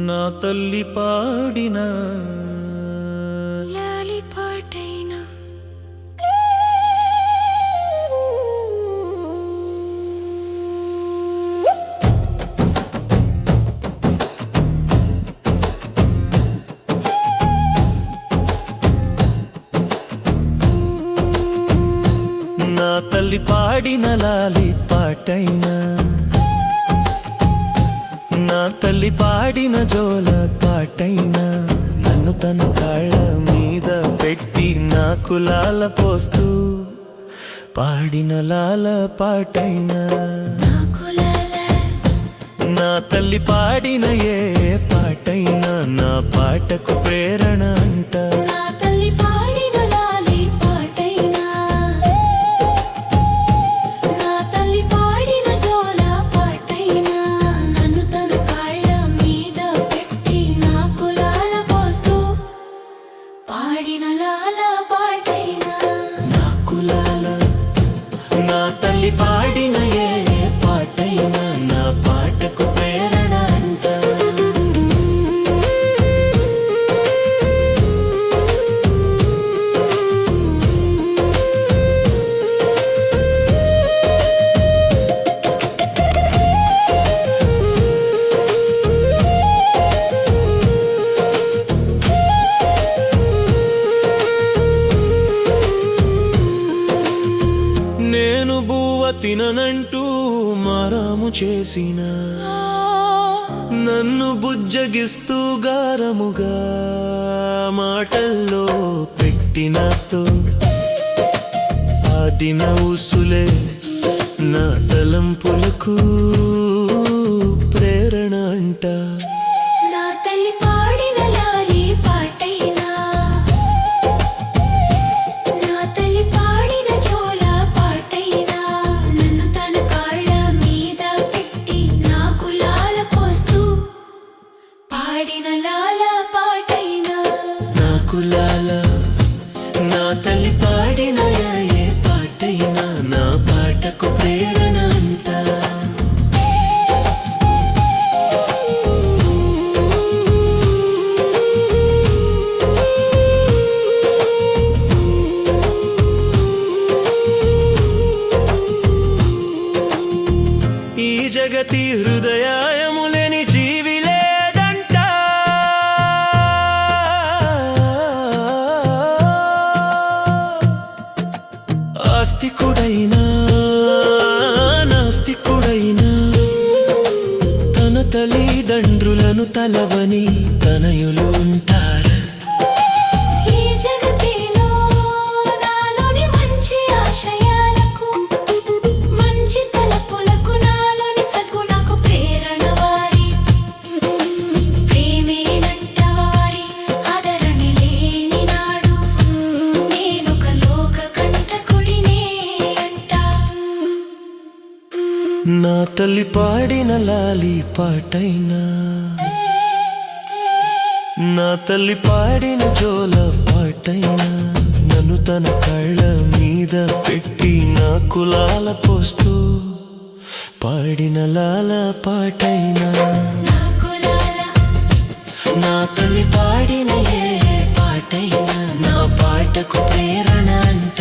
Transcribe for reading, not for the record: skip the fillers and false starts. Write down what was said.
నా తల్లి పాడిన లాలి పాటైనా నా తల్లి పాడిన లాలి పాటైనా నా తల్లి పాడిన జోల పాటైనా నన్ను తన కాళ్ళ మీద పెట్టి నాకు లాల పోస్తూ పాడిన లాల పాటైనా నా తల్లి పాడిన ఏ పాటైనా నా పాటకు ప్రేరణ అంట నా తల్లి పాడిన ఏ పాటైనా నా పాటకు ప్రేరణ అంట నేను బువ్వ తిననంటూ మారాము చేసిన నన్ను బుజ్జగిస్తూ గారముగా మాటల్లో పెట్టినతో ఆడిన ఊసులే నా తలంపులకు ప్రేరణ అంట నా తల్లి పాడిన ఏ పాటైనా నా పాటకు ప్రేరణ అంట ఈ జగతి హృదయములేని జీవి లేదంట ఆస్తికుడైనా నాస్తికుడైనా తన తల్లిదండ్రులను తలవని తనయులు ఉంటారు నా తల్లి పాడిన లాలి పాటైనా నా తల్లి పాడిన జోల పాటైనా నన్ను తన కళ్ళ మీద పెట్టి నాకు లాల పోస్తూ పాడిన లాల పాటైనా నా తల్లి పాడిన ఏ పాటైనా నా పాటకు ప్రేరణ అంట